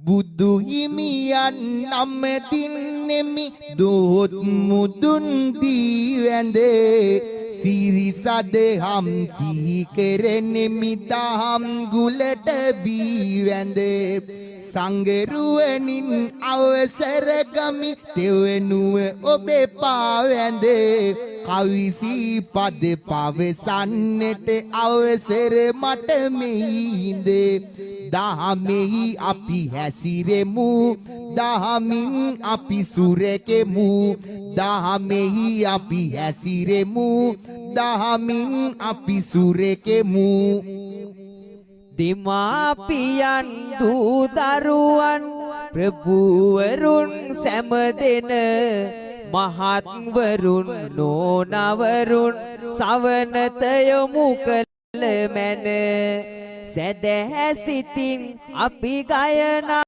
බුදු හිමියන් නම් දින්නෙමි දොහොත් මුදුන් දී වැඳේ සිරිසද හම් සිහි කෙරෙනෙමි දහම් ගුලට බී වැඳේ සංගරුවනින් අවසර ගමි තෙවනුව ඔබේ පාවැඳේ කවිසි පද පවසන්නට අවසර මට මෙහිඳේ දහමෙහි අපි හැසිරෙමු දහමින් අපි සුරකෙමු දහමෙහි අපි හැසිරෙමු දහමින් අපි සුරකෙමු දෙමාපියන් දූ දරුවන් ප්‍රභූවරුන් සැමදෙන මහත්වරුන් නෝනවරුන් සවනත යොමු කළ මැන සැදැහැ සිතින් අපි ගයනා